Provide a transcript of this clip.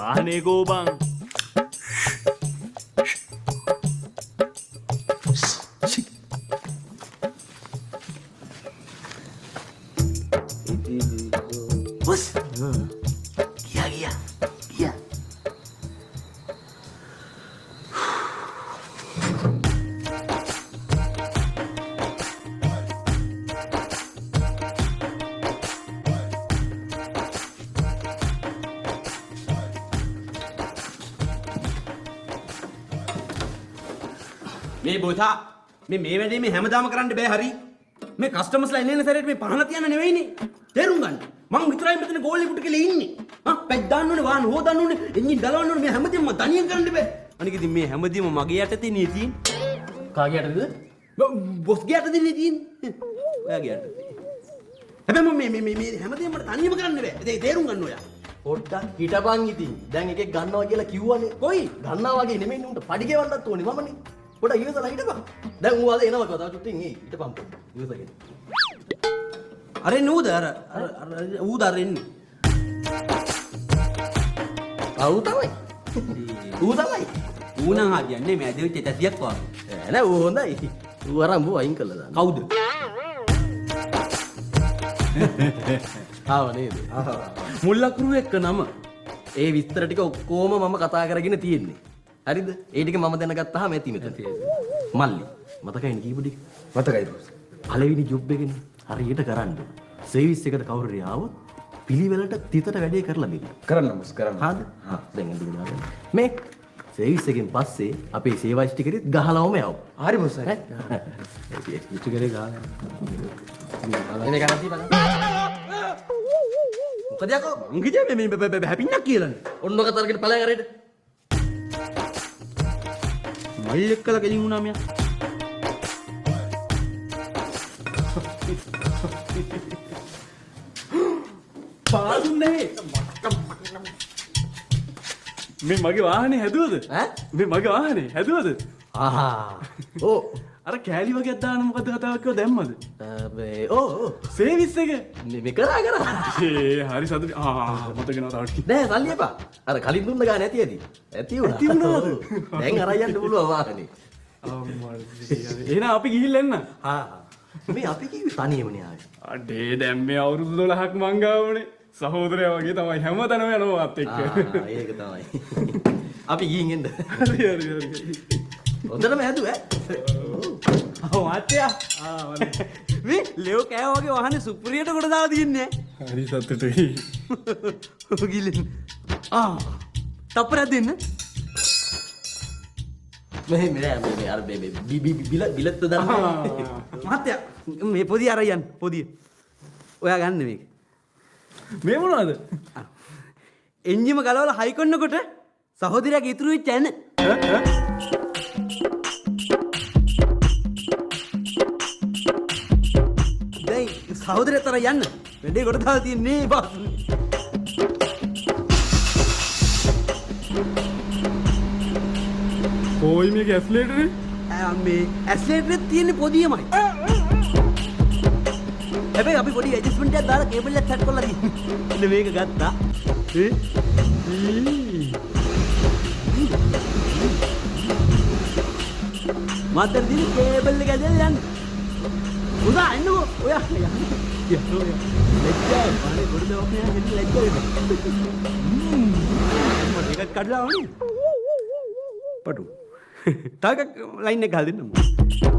වාහනේ ගෝබන්. Bos. Gila. මේ බොතා මේ වැඩේ මේ හැමදාම කරන්න බෑ හරි මේ කස්ටමර්ස්ලා එන්නේ නැසරේට මේ පහන තියන්න නෙවෙයිනේ තේරුම් ගන්න මං විතරයි මෙතන ගෝල් එකට කියලා ඉන්නේ පැක් දාන්න ඕනේ වාහන හොදන්න ඕනේ එන්ජින් දලවන්න ඕනේ මේ හැමදේම මම තනියෙන් කරන්න බෑ අනික ඉතින් මේ හැමදේම මගේ යටතේ නේ තියෙන්නේ කාගේ යටද? බොස්ගේ යටතේ නේ තියෙන්නේ ඔයාගේ යටතේ හැබැයි මම මේ හැමදේම මට තනියම කරන්න බෑ ඒක තේරුම් ගන්න ඔයා පොඩ්ඩක් හිටපන් ඉතින්. දැන් එකෙක් ගන්නවා කියලා කිව්වනේ. කොයි? ගන්නවා වගේ නෙමෙයි උන්ට පඩි ගෙවන්නත් ඕනේ මමනේ. පොඩ්ඩක් ඉවසලා හිටපන්. දැන් ඌ අද එනවා කතාව චුට්ටින් එයි. හිටපන් පොඩ්ඩක්. ඉවසගෙන. අර නූද අර ඌද අර එන්නේ ඌ තමයි. ඌ තමයි. ඌ නම් හරියන්නේ මේ ඇදෙවිච්ච තැතියක් වගේ නෑ ඌ හොඳයි. ඌ අරන් බෝ අයින් කළා දාන්න. කවුද ආව නේද? මුල්ලකුරු එක්ක නම ඒ විස්තර ටික ඔක්කොම මම කතා කරගෙන තියෙන්නේ. හරිද? ඒ ටික මම දැනගත්තාම ඇති මෙතන. මල්ලි මතකයිනේ කීප ටික? මතකයි බොස්. පළවෙනි ජොබ් එකනේ හරියට කරන්න. සර්විස් එකට කවුරු හරි ආවොත් පිළිවෙලට තිතට වැඩේ කරලා දෙන්න. කරන්න බොස් කරන්න. හරිද? හා දැන් එන්න ගියාද? මේ සර්විස් එකෙන් පස්සේ අපේ සේවා ස්ටිකරෙත් ගහලවම යවමු. හරි බොස්. ස්ටිකරේ ගහලා. එනේ ගන්න තියපන්. මොකද යකෝ මං කිව්වේ මේ හැපින්නක් කියලානේ ඔන්න ඔක තරකට පලයන් අරේට. මල් එක්කලා ගෙලින් වුණා මෙයා පාදුන්නේ මේ මගේ වාහනේ හැදුවද? මේ මගේ වාහනේ හැදුවද? ආහා. ඕ අර කෑලි වගේ දාන්න මොකද කතාවක් කිව්ව දැම්මද? ඕ සර්විස් එක. මේ කරා. හරි සතුටුයි. මතක නෑ තාම. නෑ සල්ලි එපා. අර කලින් දුන්න ගාන ඇති ඇති. ඇති වුණාද? දැන් අරන් යන්න පුළුවන් වාහනේ. එහෙනම් අපි ගිහිල්ලා එන්න. මේ අපි කිව්වේ තනියමනේ ආවේ. අඩේ දැන් මේ අවුරුදු 12ක් මං ගාවනේ. සහෝදරයා වගේ තමයි හැමතැනම යනවා මාත් එක්ක. ඒක තමයි. අපි ගිහින් එන්න. හරි. හොඳටම හැදුවා මාත්‍යා මේ ලෙෝ කෑව වගේ වාහනේ සුප්‍රියට කොට දාලා තියන්නේ හරි සතුටුයි. ගිලින් තප්පරයක් දෙන්න මේ අර බිලත් දාන්න. මාත්‍යා මේ පොදිය අරයන් පොදිය ඔයා ගන්න මේක මේ මොනවද? එන්ජිම ගලවලා හයි කරනකොට සහෝදරයාගේ ඉතුරු වෙච්ච ඇන දැන් සහෝදරයා තර යන්න වැඩේ කොට දාලා තියන්නේ බස් කොයි මේක ඇස්ලේටරේ? මේ ඇස්ලේටරේ තියෙන පොදියමයි හැබැයි අපි පොඩි ඇඩ්ජස්ට්මන්ට් එකක් දාලා කේබල් එක සෙට් කරලා තියෙනවා ඉතින් මේක ගත්තා මාතර දින කේබල් එක ඇදලා යන්න උදා එන්නකෝ ඔයා යන්න ලැජ්ජා පානේ පොඩි දවස් නෑ හෙන්න ලැජ්ජා මට එකක් කඩලා වුණේ පටු තාක ලයින් එක ගහලා දෙන්නම්කෝ